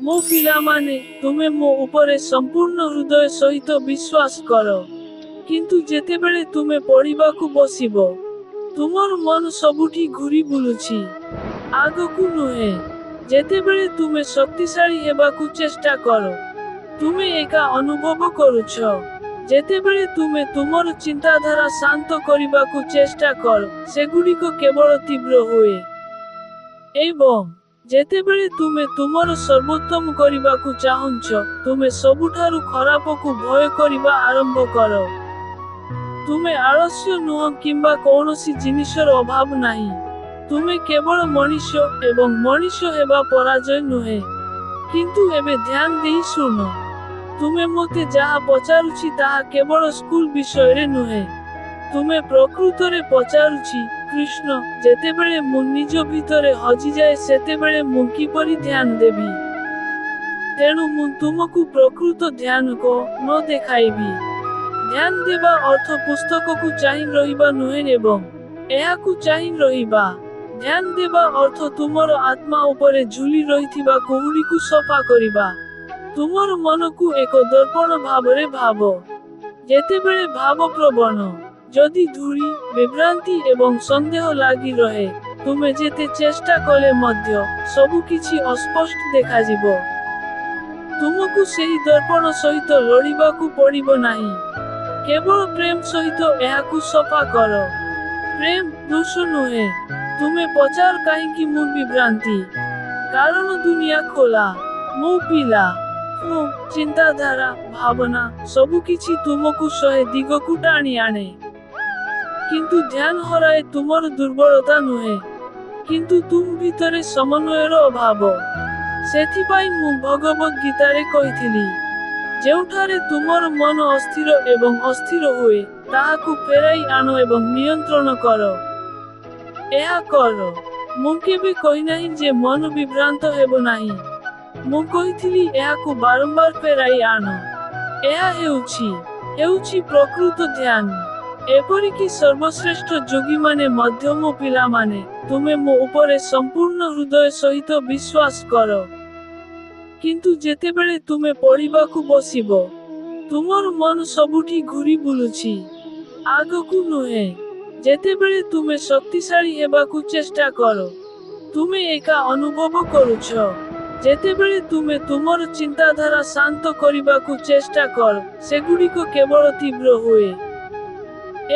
ମୋ ପିଲାମାନେ, ତୁମେ ମୋ ଉପରେ ସମ୍ପୂର୍ଣ୍ଣ ହୃଦୟ ସହିତ ବିଶ୍ୱାସ କର। କିନ୍ତୁ ଯେତେବେଳେ ତୁମେ ପଢ଼ିବାକୁ ବସିବ, ତୁମର ମନ ସବୁଠି ଘୁରି ବୁଲୁଛି, ଆଗକୁ ନୁହେଁ। ଯେତେବେଳେ ତୁମେ ଶକ୍ତିଶାଳୀ ହେବାକୁ ଚେଷ୍ଟା କର, ତୁମେ ଏକା ଅନୁଭବ କରୁଛ। ଯେତେବେଳେ ତୁମେ ତୁମର ଚିନ୍ତାଧାରା ଶାନ୍ତ କରିବାକୁ ଚେଷ୍ଟା କର, ସେଗୁଡ଼ିକ କେବଳ ତୀବ୍ର ହୁଏ। ଏବଂ ଯେତେବେଳେ ତୁମେ ତୁମର ସର୍ବୋତ୍ତମ କରିବାକୁ ଚାହୁଁଛ, ତୁମେ ସବୁଠାରୁ ଖରାପକୁ ଭୟ କରିବା ଆରମ୍ଭ କର। ତୁମେ ଆଳସ୍ୟ ନୁହଁ କିମ୍ବା କୌଣସି ଜିନିଷର ଅଭାବ ନାହିଁ। ତୁମେ କେବଳ ମଣିଷ, ଏବଂ ମଣିଷ ହେବା ପରାଜୟ ନୁହେଁ। କିନ୍ତୁ ଏବେ ଧ୍ୟାନ ଦେଇ ଶୁଣ। ତୁମେ ମୋତେ ଯାହା ପଚାରୁଛି ତାହା କେବଳ ସ୍କୁଲ ବିଷୟରେ ନୁହେଁ। ତୁମେ ପ୍ରକୃତରେ ପଚାରୁଛି, କୃଷ୍ଣ, ଯେତେବେଳେ ମୁଁ ନିଜ ଭିତରେ ହଜିଯାଏ ସେତେବେଳେ ମୁଁ କିପରି ଧ୍ୟାନ ଦେବି? ତେଣୁ ମୁଁ ତୁମକୁ ପ୍ରକୃତ ଧ୍ୟାନକୁ ନ ଦେଖାଇବି। ଧ୍ୟାନ ଦେବା ଅର୍ଥ ପୁସ୍ତକକୁ ଚାହିଁ ରହିବା ନୁହେଁ ଏବଂ ଏହାକୁ ଚାହିଁ ରହିବା। ଧ୍ୟାନ ଦେବା ଅର୍ଥ ତୁମର ଆତ୍ମା ଉପରେ ଝୁଲି ରହିଥିବା କୁହୁଡ଼ିକୁ ସଫା କରିବା। ତୁମର ମନକୁ ଏକ ଦର୍ପଣ ଭାବରେ ଭାବ। ଯେତେବେଳେ ଭାବପ୍ରବଣ, ଯଦି ଧୂଳି, ବିଭ୍ରାନ୍ତି ଏବଂ ସନ୍ଦେହ ଲାଗି ରହେ, ତୁମେ ଯେତେ ଚେଷ୍ଟା କଲେ ମଧ୍ୟ ସବୁକିଛି ଅସ୍ପଷ୍ଟ ଦେଖାଯିବ। ତୁମକୁ ସେହି ଦର୍ପଣ ସହିତ ଲଢ଼ିବାକୁ ପଡ଼ିବ ନାହିଁ। କେବଳ ପ୍ରେମ ସହିତ ଏହାକୁ ସଫା କର। ପ୍ରେମ ଦୋଷ ନୁହେଁ। ତୁମେ ପଚାର କାହିଁକି ମୁଁ ବିଭ୍ରାନ୍ତି? କାରଣ ଦୁନିଆ ଖୋଲା। ମୋ ପିଲା, ଚିନ୍ତାଧାରା, ଭାବନା, ସବୁକିଛି ତୁମକୁ ଶହେ ଦିଗକୁ ଟାଣି ଆଣେ। କିନ୍ତୁ ଧ୍ୟାନ ହରାଏ ତୁମର ଦୁର୍ବଳତା ନୁହେଁ, କିନ୍ତୁ ତୁମ ଭିତରେ ସମନ୍ୱୟର ଅଭାବ। ସେଥିପାଇଁ ମୁଁ ଭଗବଦ୍ ଗୀତାରେ କହିଥିଲି, ଯେଉଁଠାରେ ତୁମର ମନ ଅସ୍ଥିର ଏବଂ ଅସ୍ଥିର ହୁଏ, ତାହାକୁ ଫେରାଇ ଆଣ ଏବଂ ନିୟନ୍ତ୍ରଣ କର। ଏହା କର। ମୁଁ କେବେ କହିନାହିଁ ଯେ ମନ ବିଭ୍ରାନ୍ତ ହେବ ନାହିଁ। ମୁଁ କହିଥିଲି ଏହାକୁ ବାରମ୍ବାର ଫେରାଇ ଆଣ। ଏହା ହେଉଛି ପ୍ରକୃତ ଧ୍ୟାନ। ଏପରିକି ସର୍ବଶ୍ରେଷ୍ଠ ଯୋଗୀମାନେ ମଧ୍ୟ ମୋ ପିଲାମାନେ, ତୁମେ ମୋ ଉପରେ ସମ୍ପୂର୍ଣ୍ଣ ହୃଦୟ ସହିତ ବିଶ୍ୱାସ କର। କିନ୍ତୁ ଯେତେବେଳେ ତୁମେ ପଢ଼ିବାକୁ ବସିବ, ତୁମର ମନ ସବୁଠି ଘୁରି ବୁଲୁଛି, ଆଗକୁ ନୁହେଁ। ଯେତେବେଳେ ତୁମେ ଶକ୍ତିଶାଳୀ ହେବାକୁ ଚେଷ୍ଟା କର, ତୁମେ ଏକା ଅନୁଭବ କରୁଛ। ଯେତେବେଳେ ତୁମେ ତୁମର ଚିନ୍ତାଧାରା ଶାନ୍ତ କରିବାକୁ ଚେଷ୍ଟା କର, ସେଗୁଡ଼ିକ କେବଳ ତୀବ୍ର ହୁଏ।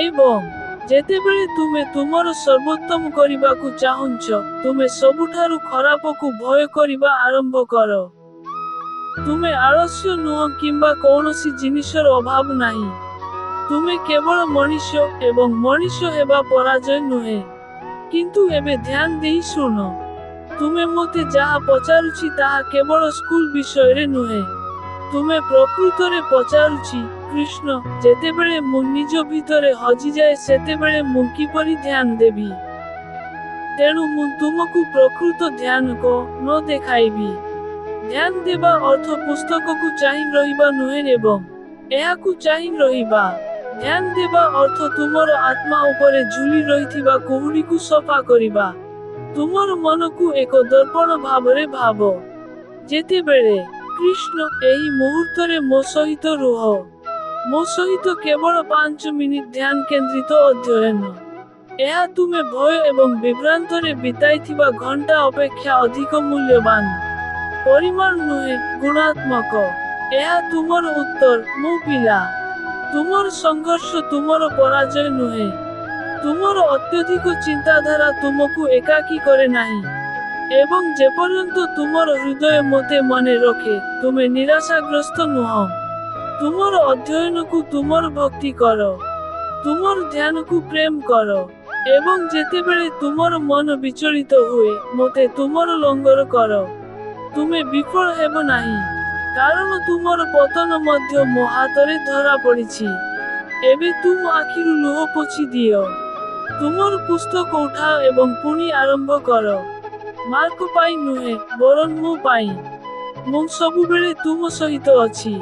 ଏବଂ ଯେତେବେଳେ ତୁମେ ତୁମର ସର୍ବୋତ୍ତମ କରିବାକୁ ଚାହୁଁଛ, ତୁମେ ସବୁଠାରୁ ଖରାପକୁ ଭୟ କରିବା ଆରମ୍ଭ କର। ତୁମେ ଆଳସ୍ୟ ନୁହଁ କିମ୍ବା କୌଣସି ଜିନିଷର ଅଭାବ ନାହିଁ। ତୁମେ କେବଳ ମଣିଷ, ଏବଂ ମଣିଷ ହେବା ପରାଜୟ ନୁହେଁ। କିନ୍ତୁ ଏବେ ଧ୍ୟାନ ଦେଇ ଶୁଣ। ତୁମେ ମୋତେ ଯାହା ପଚାରୁଛି ତାହା କେବଳ ସ୍କୁଲ ବିଷୟରେ ନୁହେଁ। ତୁମେ ପ୍ରକୃତରେ ପଚାରୁଛି, କୃଷ୍ଣ, ଯେତେବେଳେ ମୁଁ ନିଜ ଭିତରେ ହଜିଯାଏ ସେତେବେଳେ ମୁଁ କିପରି ଧ୍ୟାନ ଦେବି? ତେଣୁ ମୁଁ ତୁମକୁ ପ୍ରକୃତ ଧ୍ୟାନକୁ ନ ଦେଖାଇବି। ଧ୍ୟାନ ଦେବା ଅର୍ଥ ପୁସ୍ତକକୁ ଚାହିଁ ରହିବା ନୁହେଁ ଏବଂ ଏହାକୁ ଚାହିଁ ରହିବା। ଧ୍ୟାନ ଦେବା ଅର୍ଥ ତୁମର ଆତ୍ମା ଉପରେ ଝୁଲି ରହିଥିବା କୁହୁଡ଼ିକୁ ସଫା କରିବା। ତୁମର ମନକୁ ଏକ ଦର୍ପଣ ଭାବରେ ଭାବ। ଯେତେବେଳେ, କୃଷ୍ଣ, ଏହି ମୁହୂର୍ତ୍ତରେ ମୋ ସହିତ ରୁହ। ମୋ ସହିତ କେବଳ 5 ମିନିଟ୍ ଧ୍ୟାନ କେନ୍ଦ୍ରିତ ଅଧ୍ୟୟନ। ଏହା ତୁମେ ଭୟ ଏବଂ ବିଭ୍ରାନ୍ତରେ ବିତାଇଥିବା ଘଣ୍ଟା ଅପେକ୍ଷା ଅଧିକ ମୂଲ୍ୟବାନ। ପରିମାଣ ନୁହେଁ, ଗୁଣାତ୍ମକ। ଏହା ତୁମର ଉତ୍ତର, ମୋ ପିଲା। ତୁମର ସଂଘର୍ଷ ତୁମର ପରାଜୟ ନୁହେଁ। ତୁମର ଅତ୍ୟଧିକ ଚିନ୍ତାଧାରା ତୁମକୁ ଏକାକୀ କରେ ନାହିଁ। ଏବଂ ଯେପର୍ଯ୍ୟନ୍ତ ତୁମର ହୃଦୟ ମୋତେ ମନେ ରଖେ, ତୁମେ ନିରାଶାଗ୍ରସ୍ତ ନୁହଁ। ତୁମର ଅଧ୍ୟୟନକୁ ତୁମର ଭକ୍ତି କର। ତୁମର ଧ୍ୟାନକୁ ପ୍ରେମ କର। ଏବଂ ଯେତେବେଳେ ତୁମର ମନ ବିଚଳିତ ହୁଏ, ମୋତେ ତୁମର ଲଙ୍ଗର କର। ତୁମେ ବିଫଳ ହେବ ନାହିଁ। କାରଣ ତୁମର ପତନ ମଧ୍ୟ ମୋ ହାତରେ ଧରାପଡ଼ିଛି। ଏବେ ତୁମ ଆଖିରୁ ଲୁହ ପୋଛି ଦିଅ। ତୁମର ପୁସ୍ତକ ଉଠାଅ ଏବଂ ପୁଣି ଆରମ୍ଭ କର। ମାର୍କ ପାଇଁ ନୁହେଁ, ବରଂ ମୋ ପାଇଁ। ମୁଁ ସବୁବେଳେ ତୁମ ସହିତ ଅଛି।